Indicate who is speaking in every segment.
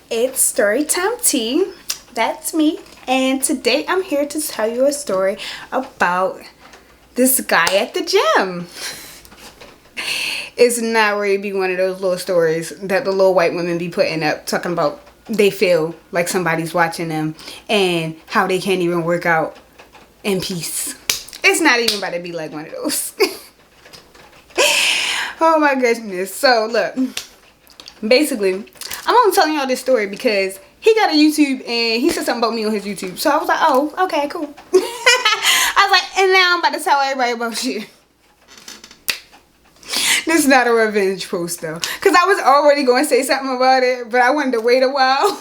Speaker 1: It's Storytime Tea. That's me. And today I'm here to tell you a story about this guy at the gym. It's not really be one of those little stories that the little white women be putting up talking about they feel like somebody's watching them and how they can't even work out in peace. It's not even about to be like one of those. Oh my goodness. So look, basically, I'm only telling y'all this story because he got a YouTube and he said something about me on his YouTube. So I was like, oh, okay, cool. I was like, and now I'm about to tell everybody about you. This is not a revenge post though. Because I was already going to say something about it, but I wanted to wait a while.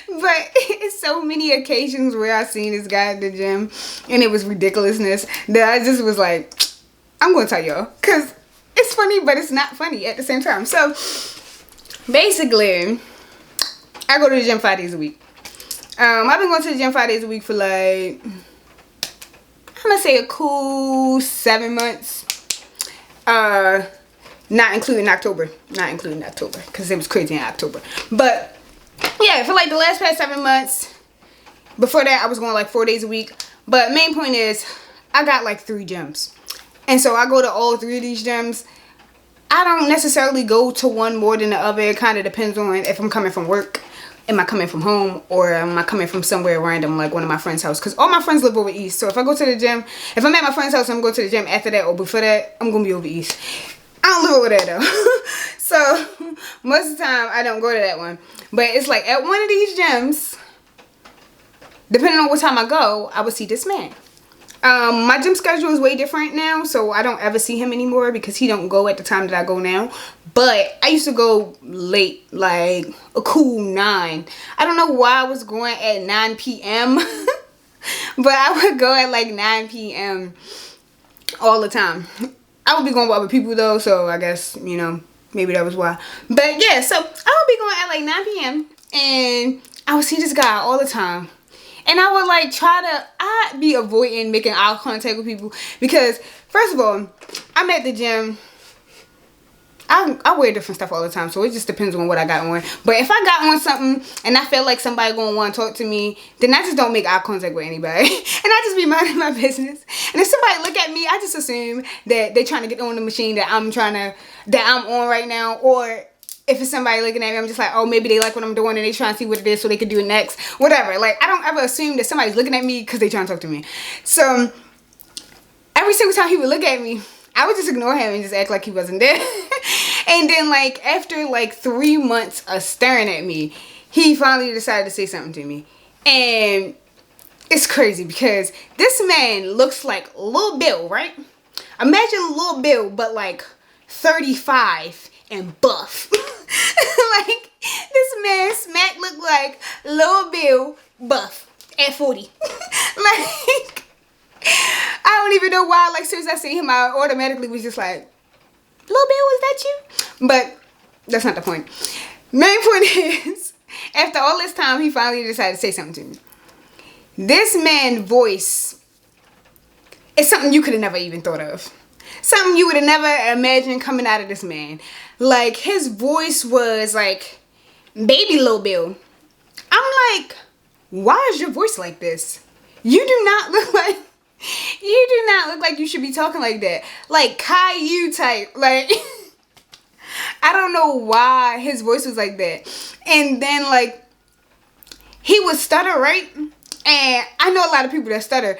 Speaker 1: But it's so many occasions where I seen this guy at the gym and it was ridiculousness that I just was like, I'm going to tell y'all. Because it's funny, but it's not funny at the same time. So basically, I go to the gym 5 days a week. I've been going to the gym 5 days a week for like, I'm going to say a cool 7 months. Not including October. Not including October. Because it was crazy in October. But yeah, for like the last past 7 months. Before that, I was going like 4 days a week. But main point is, I got like 3 gyms. And so I go to all 3 of these gyms. I don't necessarily go to one more than the other. It kind of depends on if I'm coming from work. Am I coming from home? Or am I coming from somewhere random, like one of my friend's house? Because all my friends live over east. So if I go to the gym, if I'm at my friend's house, I'm going to the gym after that or before that, I'm going to be over east. I don't live over there though. So most of the time, I don't go to that one. But it's like at one of these gyms, depending on what time I go, I would see this man. My gym schedule is way different now, so I don't ever see him anymore because he don't go at the time that I go now. But I used to go late, like a cool 9. I don't know why I was going at 9 p.m. But I would go at like 9 p.m. all the time. I would be going with other people though, so I guess, you know, maybe that was why. But yeah, so I would be going at like 9 p.m. and I would see this guy all the time. And I would like I'd be avoiding making eye contact with people because first of all, I'm at the gym. I wear different stuff all the time, so it just depends on what I got on. But if I got on something and I feel like somebody gonna want to talk to me, then I just don't make eye contact with anybody. And I just be minding my business. And if somebody look at me, I just assume that they're trying to get on the machine that I'm on right now. Or if it's somebody looking at me, I'm just like, oh, maybe they like what I'm doing and they trying to see what it is so they can do it next. Whatever. Like, I don't ever assume that somebody's looking at me because they trying to talk to me. So every single time he would look at me, I would just ignore him and just act like he wasn't there. And then like after like 3 months of staring at me, he finally decided to say something to me. And it's crazy because this man looks like Lil Bill, right? Imagine Lil Bill, but like 35 and buff. Like this man smack looked like Lil Bill buff at 40. Like I don't even know why. Like, as soon as I see him, I automatically was just like, Lil Bill, is that you? But that's not the point. Main point is, after all this time, he finally decided to say something to me. This man's voice is something you could have never even thought of. Something you would have never imagined coming out of this man. Like, his voice was like, baby Lil Bill. I'm like, why is your voice like this? You do not look like you should be talking like that. Like Caillou type. Like I don't know why his voice was like that. And then like he would stutter, right? And I know a lot of people that stutter.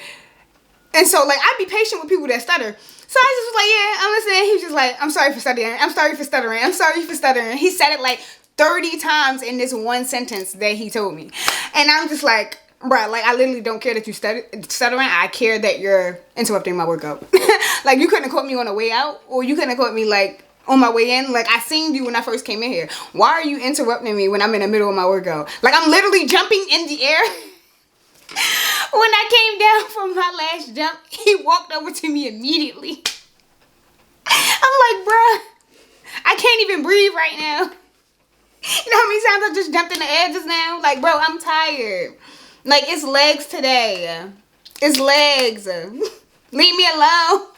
Speaker 1: And so like I'd be patient with people that stutter. So I just was like, yeah, I'm listening. He was just like, I'm sorry for stuttering. I'm sorry for stuttering. I'm sorry for stuttering. He said it like 30 times in this one sentence that he told me. And I'm just like, bruh, like I literally don't care that you stuttering. I care that you're interrupting my workout. Like you couldn't have caught me on the way out, or you couldn't have caught me like on my way in. Like I seen you when I first came in here. Why are you interrupting me when I'm in the middle of my workout? Like I'm literally jumping in the air. When I came down from my last jump, he walked over to me immediately. I'm like, bruh, I can't even breathe right now. You know how many times I just jumped in the air just now? Like, bro, I'm tired. Like, it's legs today. It's legs. Leave me alone.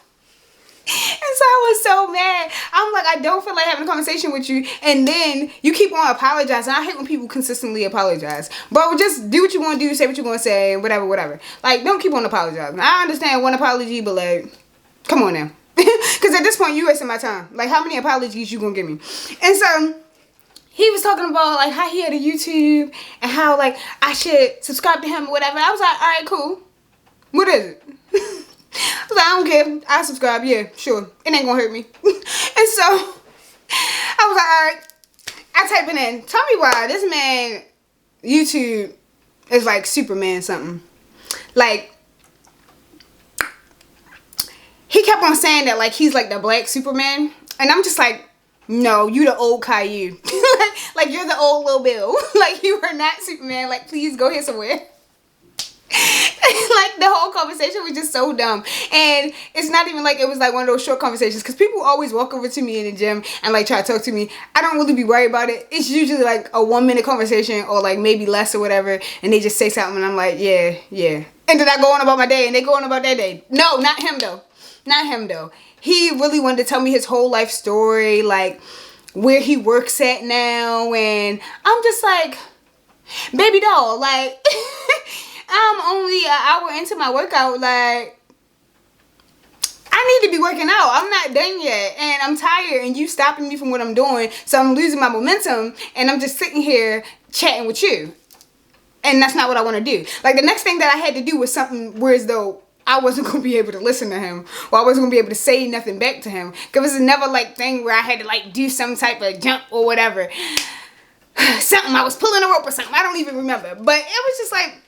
Speaker 1: And so I was so mad. I'm like, I don't feel like having a conversation with you. And then you keep on apologizing. I hate when people consistently apologize. Bro, just do what you want to do, say what you want to say, whatever, whatever. Like, don't keep on apologizing. I understand one apology, but like, come on now. Because at this point, you wasting my time. Like, how many apologies you gonna give me? And so he was talking about like how he had a YouTube and how like I should subscribe to him or whatever. I was like, all right, cool. What is it? I was like, I don't care. I subscribe. Yeah, sure. It ain't gonna hurt me. And so I was like, all right. I type it in. Tell me why this man YouTube is like Superman something. Like, he kept on saying that like he's like the black Superman. And I'm just like, no, you the old Caillou. Like you're the old Lil Bill. Like you are not Superman. Like please go here somewhere. Like the whole conversation was just so dumb. And it's not even like it was like one of those short conversations, because people always walk over to me in the gym and like try to talk to me. I don't really be worried about it. It's usually like a 1 minute conversation or like maybe less or whatever, and they just say something and I'm like, yeah. And then I go on about my day and they go on about their day. No, not him though. Not him though. He really wanted to tell me his whole life story, like where he works at now, and I'm just like, baby doll, like I'm only an hour into my workout. Like, I need to be working out. I'm not done yet. And I'm tired. And you stopping me from what I'm doing. So I'm losing my momentum. And I'm just sitting here chatting with you. And that's not what I want to do. Like, the next thing that I had to do was something where as though I wasn't going to be able to listen to him. Or I wasn't going to be able to say nothing back to him. Because it's never like thing where I had to like do some type of jump or whatever. Something. I was pulling a rope or something. I don't even remember. But it was just like,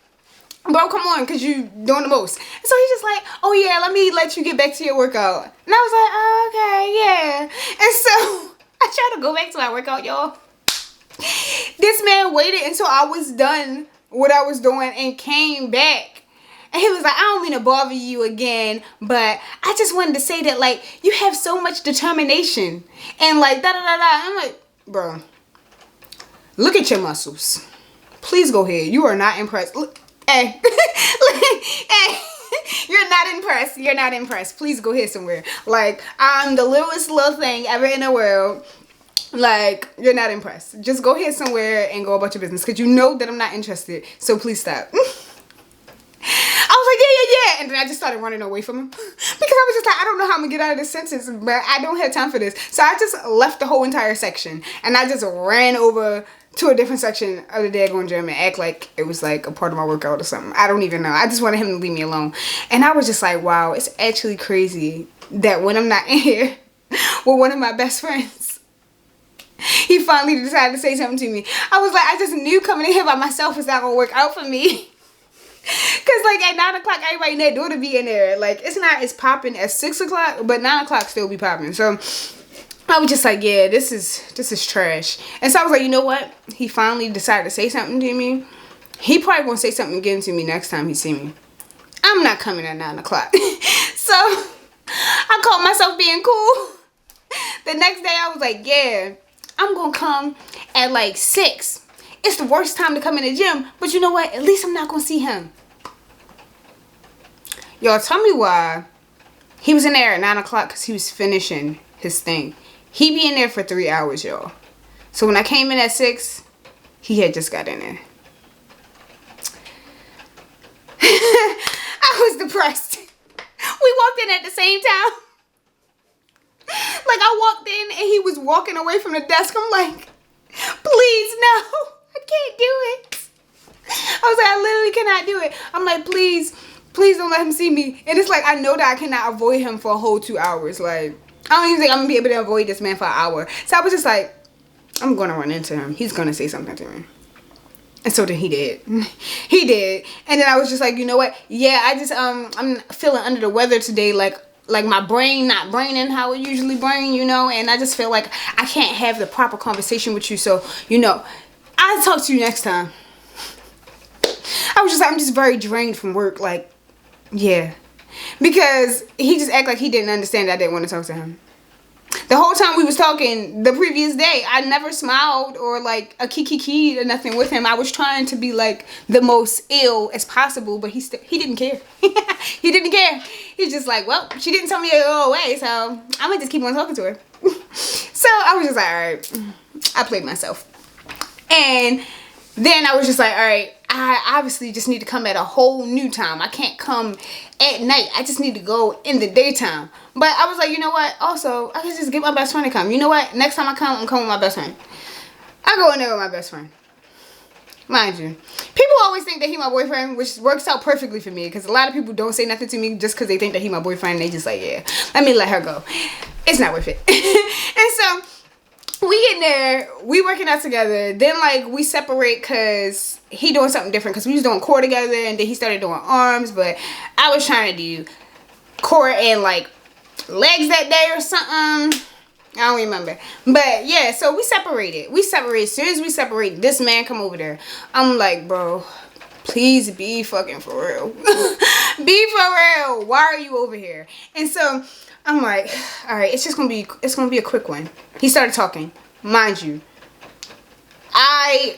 Speaker 1: bro, come on, because you doing the most. And so he's just like, oh yeah, let me let you get back to your workout. And I was like, oh, okay, yeah. And so I tried to go back to my workout, y'all. This man waited until I was done what I was doing and came back. And he was like, I don't mean to bother you again, but I just wanted to say that, like, you have so much determination. And like, da-da-da-da. I'm like, bro, look at your muscles. Please go ahead. You are not impressed. Look. Hey, hey, you're not impressed. You're not impressed. Please go here somewhere. Like, I'm the littlest little thing ever in the world. Like, you're not impressed. Just go here somewhere and go about your business, because you know that I'm not interested. So please stop. I was like, yeah. And then I just started running away from him. Because I was just like, I don't know how I'm going to get out of this sentence, but I don't have time for this. So I just left the whole entire section. And I just ran over to a different section of the daggone gym and act like it was like a part of my workout or something. I don't even know. I just wanted him to leave me alone. And I was just like, wow, it's actually crazy that when I'm not in here with one of my best friends, he finally decided to say something to me. I was like, I just knew coming in here by myself was not going to work out for me. Because like at 9 o'clock, everybody in their door to be in there. Like, it's not as popping as 6 o'clock, but 9 o'clock still be popping. So I was just like, yeah, this is trash. And so I was like, you know what? He finally decided to say something to me. He probably gonna say something again to me next time he see me. I'm not coming at 9 o'clock. So I caught myself being cool. The next day I was like, yeah, I'm gonna come at like 6. It's the worst time to come in the gym, but you know what? At least I'm not gonna see him. Y'all, tell me why he was in there at 9 o'clock, because he was finishing his thing. He be in there for 3 hours, y'all. So when I came in at 6, he had just got in there. I was depressed. We walked in at the same time. Like, I walked in and he was walking away from the desk. I'm like, please, no. I can't do it. I was like, I literally cannot do it. I'm like, please don't let him see me. And it's like, I know that I cannot avoid him for a whole 2 hours. Like, I don't even think I'm going to be able to avoid this man for an hour. So I was just like, I'm going to run into him. He's going to say something to me. And so then he did. He did. And then I was just like, you know what? Yeah, I just, I'm feeling under the weather today. Like my brain not braining how it usually brain, you know? And I just feel like I can't have the proper conversation with you. So, you know, I'll talk to you next time. I was just like, I'm just very drained from work. Like, yeah. Because he just acted like he didn't understand that I didn't want to talk to him. The whole time we was talking the previous day, I never smiled or like a kiki or nothing with him. I was trying to be like the most ill as possible, but he didn't care. He didn't care. He's just like, well, she didn't tell me to go away, so I'm gonna just keep on talking to her. So I was just like, all right, I played myself. And then I was just like, all right, I obviously just need to come at a whole new time. I can't come at night. I just need to go in the daytime. But I was like, you know what? Also, I can just get my best friend to come. You know what? Next time I come, I'm coming with my best friend. I go in there with my best friend. Mind you, people always think that he my boyfriend, which works out perfectly for me because a lot of people don't say nothing to me just because they think that he my boyfriend. They just like, yeah, let her go. It's not worth it. And so we in there, we working out together. Then like we separate because he doing something different because we was doing core together, and then he started doing arms. But I was trying to do core and like legs that day or something. I don't remember. But yeah, so we separated. As soon as we separate, this man come over there. I'm like, bro, please be fucking for real. Be for real. Why are you over here? And so I'm like, all right, it's gonna be a quick one. He started talking. Mind you, I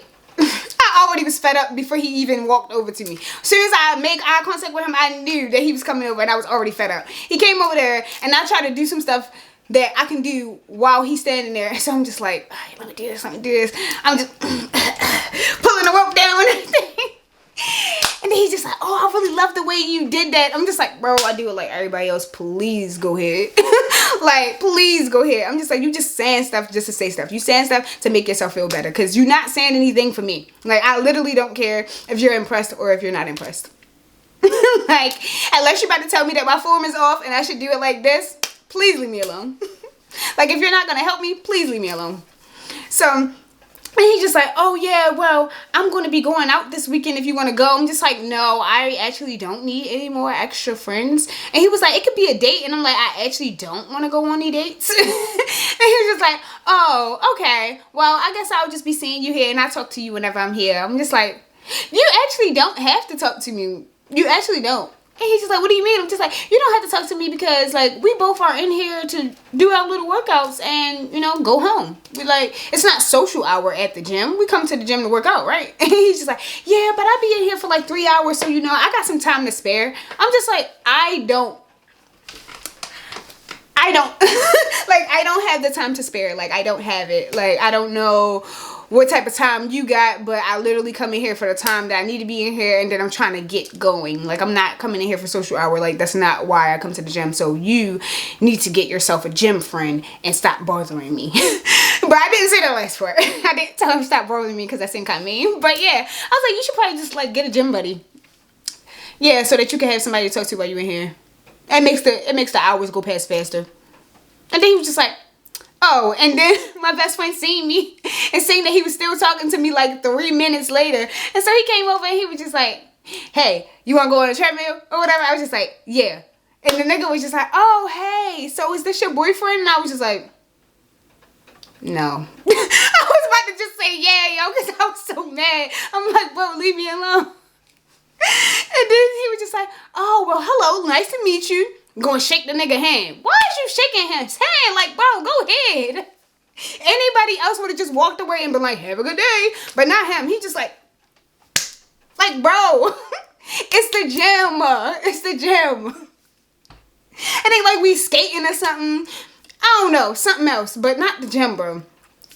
Speaker 1: already was fed up before he even walked over to me. As soon as I make eye contact with him, I knew that he was coming over, and I was already fed up. He came over there, and I tried to do some stuff that I can do while he's standing there. So I'm just like, all right, let me do this. I'm just pulling the rope down and everything. And then he's just like, oh, I really love the way you did that. I'm just like, bro, I do it like everybody else. Please go ahead. Like, please go ahead. I'm just like, you just saying stuff just to say stuff. You saying stuff to make yourself feel better because you're not saying anything for me. Like, I literally don't care if you're impressed or if you're not impressed. Like, unless you're about to tell me that my form is off and I should do it like this, please leave me alone. Like, if you're not going to help me, please leave me alone. So, and he's just like, oh, yeah, well, I'm going to be going out this weekend if you want to go. I'm just like, no, I actually don't need any more extra friends. And he was like, it could be a date. And I'm like, I actually don't want to go on any dates. And he was just like, oh, okay. Well, I guess I'll just be seeing you here and I'll talk to you whenever I'm here. I'm just like, you actually don't have to talk to me. You actually don't. And he's just like, what do you mean? I'm just like, you don't have to talk to me because, like, we both are in here to do our little workouts and, you know, go home. We like, it's not social hour at the gym. We come to the gym to work out, right? And he's just like, yeah, but I'll be in here for like 3 hours. So, you know, I got some time to spare. I'm just like, I don't like, I don't have the time to spare. Like, I don't have it. Like, I don't know what type of time you got, but I literally come in here for the time that I need to be in here, and then I'm trying to get going. Like, I'm not coming in here for social hour. Like, that's not why I come to the gym. So you need to get yourself a gym friend and stop bothering me. But I didn't say the last part. I didn't tell him stop bothering me because that seemed kind of mean. But yeah, I was like, you should probably just like get a gym buddy. Yeah, so that you can have somebody to talk to while you're in here. It makes the hours go past faster. And then he was just like, oh, and then my best friend seen me and seen that he was still talking to me like 3 minutes later. And so he came over and he was just like, hey, you want to go on a treadmill or whatever? I was just like, yeah. And the nigga was just like, oh, hey, so is this your boyfriend? And I was just like, no. I was about to just say, yeah, yo, because I was so mad. I'm like, bro, leave me alone. And then he was just like, oh, well, hello, nice to meet you. Gonna shake the nigga hand. Why is you shaking his hand? Like, bro, go ahead. Anybody else would have just walked away and been like, have a good day. But not him. He just like, bro, it's the gym. It's the gym. And they like we skating or something. I don't know, something else, but not the gym, bro.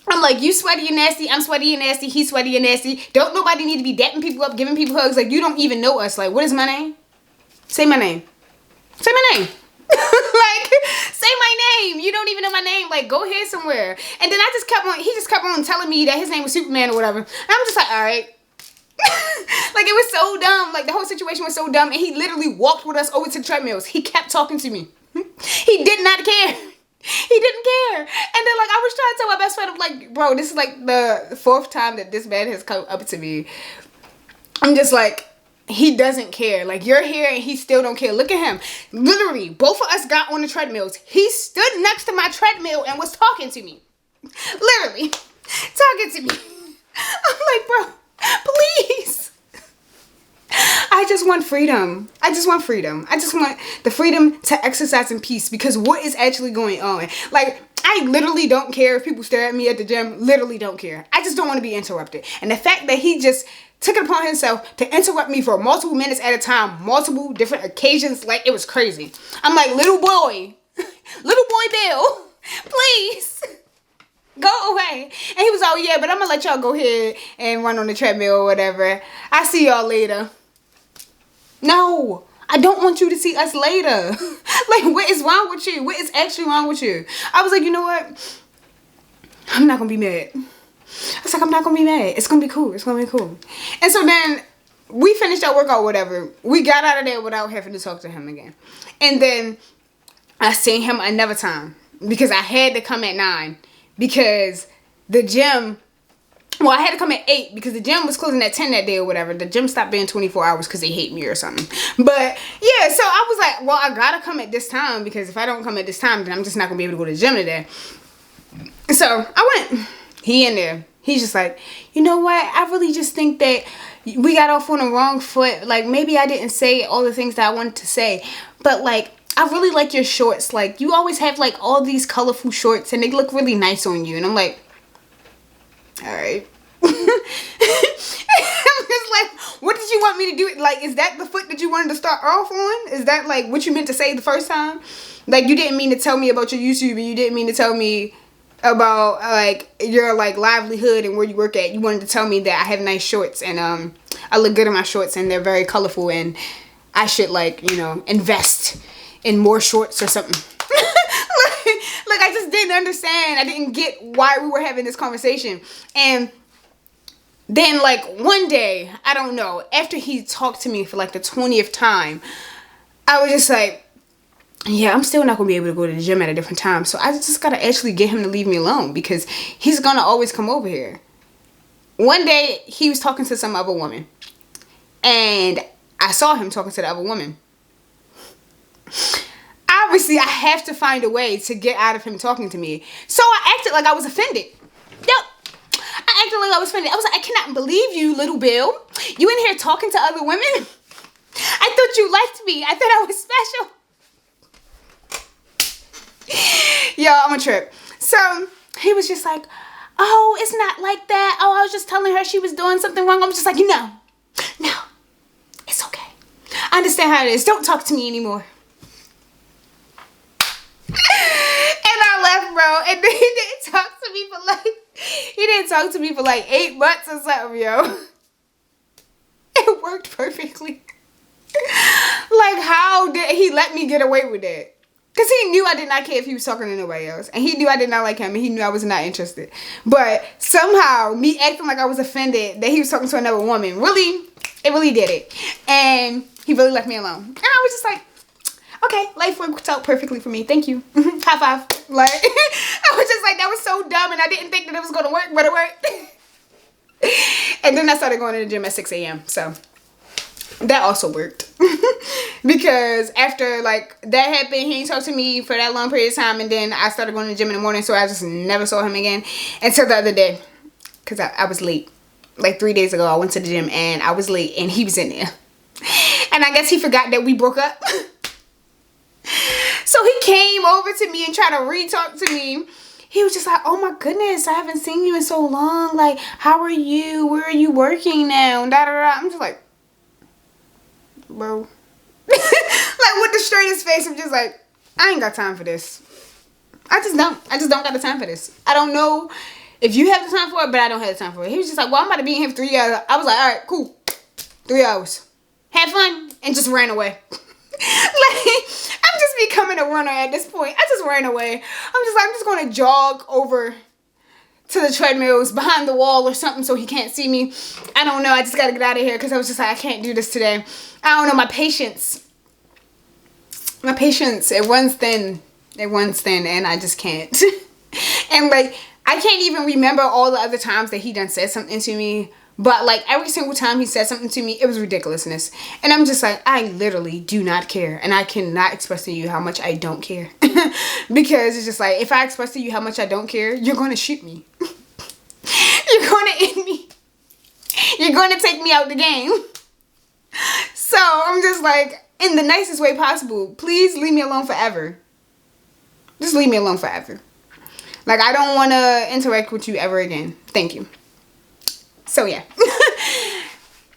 Speaker 1: I'm like, you sweaty and nasty, I'm sweaty and nasty, he's sweaty and nasty. Don't nobody need to be dapping people up, giving people hugs. Like, you don't even know us. Like, what is my name? Say my name. Say my name. Like, say my name. You don't even know my name. Like, go here somewhere. And then he just kept on telling me that his name was Superman or whatever. And I'm just like, all right. Like, it was so dumb. Like, the whole situation was so dumb. And he literally walked with us over to the treadmills. He kept talking to me. He did not care. He didn't care. And then, like, I was trying to tell my best friend, I'm like, bro, this is like the 4th time that this man has come up to me. I'm just like, he doesn't care. Like, you're here and he still don't care. Look at him. Literally, both of us got on the treadmills. He stood next to my treadmill and was talking to me. Literally, talking to me. I'm like, bro, please. I just want freedom. I just want freedom. I just want the freedom to exercise in peace because what is actually going on? Like, I literally don't care if people stare at me at the gym. Literally don't care. I just don't want to be interrupted. And the fact that he just took it upon himself to interrupt me for multiple minutes at a time, multiple different occasions, like, it was crazy. I'm like, little boy Bill, please go away. And he was all, yeah, but I'm gonna let y'all go ahead and run on the treadmill or whatever. I'll see y'all later. No, I don't want you to see us later. Like, what is wrong with you? What is actually wrong with you? I was like, you know what? I'm not gonna be mad. I was like, I'm not gonna be mad. It's gonna be cool. It's gonna be cool. And so then we finished our workout, whatever. We got out of there without having to talk to him again. And then I seen him another time because I had to come at 9 because the gym, well, I had to come at 8 because the gym was closing at 10 that day or whatever. The gym stopped being 24 hours because they hate me or something. But yeah, so I was like, well, I gotta come at this time because if I don't come at this time, then I'm just not gonna be able to go to the gym today. So I went. He in there. He's just like, you know what? I really just think that we got off on the wrong foot. Like, maybe I didn't say all the things that I wanted to say. But, like, I really like your shorts. Like, you always have, like, all these colorful shorts. And they look really nice on you. And I'm like, all right. I'm just like, what did you want me to do? Like, is that the foot that you wanted to start off on? Is that, like, what you meant to say the first time? Like, you didn't mean to tell me about your YouTube. And you didn't mean to tell me about like your like livelihood and where you work at. You wanted to tell me that I have nice shorts and I look good in my shorts and they're very colorful and I should, like, you know, invest in more shorts or something. like I just didn't understand. I didn't get why we were having this conversation. And then, like, one day, I don't know, after he talked to me for like the 20th time, I was just like, yeah, I'm still not going to be able to go to the gym at a different time. So I just got to actually get him to leave me alone because he's going to always come over here. One day, he was talking to some other woman. And I saw him talking to the other woman. Obviously, I have to find a way to get out of him talking to me. So I acted like I was offended. Yep. I acted like I was offended. I was like, I cannot believe you, little Bill. You in here talking to other women? I thought you liked me. I thought I was special. Yo, I'm a trip. So he was just like, oh, it's not like that. Oh, I was just telling her she was doing something wrong. I'm just like, no, it's okay. I understand how it is. Don't talk to me anymore. And I left, bro. And then he didn't talk to me for like 8 months or something, yo. It worked perfectly. Like, how did he let me get away with that? Because he knew I did not care if he was talking to nobody else. And he knew I did not like him. And he knew I was not interested. But somehow, me acting like I was offended that he was talking to another woman, it really did it. And he really left me alone. And I was just like, okay, life worked out perfectly for me. Thank you. High five. Like, I was just like, that was so dumb. And I didn't think that it was going to work, but it worked. And then I started going to the gym at 6 a.m. So that also worked. Because after like that happened, he ain't talked to me for that long period of time, and then I started going to the gym in the morning, so I just never saw him again until the other day, because I was late. Like 3 days ago, I went to the gym and I was late and he was in there, and I guess he forgot that we broke up. So he came over to me and tried to re-talk to me. He was just like, oh my goodness, I haven't seen you in so long, like, how are you, where are you working now, and da da da. I'm just like, bro. Like, with the straightest face, I'm just like, I ain't got time for this. I just don't got the time for this. I don't know if you have the time for it, but I don't have the time for it. He was just like, well, I'm about to be in here for 3 hours. I was like, all right, cool. 3 hours. Have fun. And just ran away. Like, I'm just becoming a runner at this point. I just ran away. I'm just going to jog over to the treadmills behind the wall or something so he can't see me. I don't know. I just got to get out of here because I was just like, I can't do this today. I don't know. My patience, it runs thin. It runs thin and I just can't. And like, I can't even remember all the other times that he done said something to me. But like every single time he said something to me, it was ridiculousness. And I'm just like, I literally do not care. And I cannot express to you how much I don't care. Because it's just like, if I express to you how much I don't care, you're going to shoot me. You're going to end me. You're going to take me out the game. So I'm just like, in the nicest way possible, please leave me alone forever. Just leave me alone forever. Like, I don't want to interact with you ever again. Thank you. So, yeah.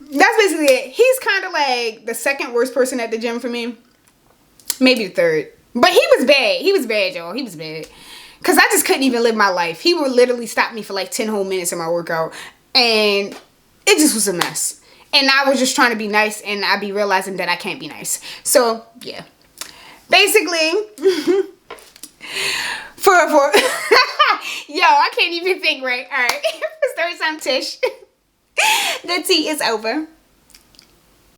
Speaker 1: That's basically it. He's kind of like the second worst person at the gym for me. Maybe the third. But he was bad. He was bad, y'all. He was bad. Because I just couldn't even live my life. He would literally stop me for like 10 whole minutes in my workout. And it just was a mess. And I was just trying to be nice. And I'd be realizing that I can't be nice. So, yeah. Basically, for yo, I can't even think right. All right. Story time, Tish. The tea is over.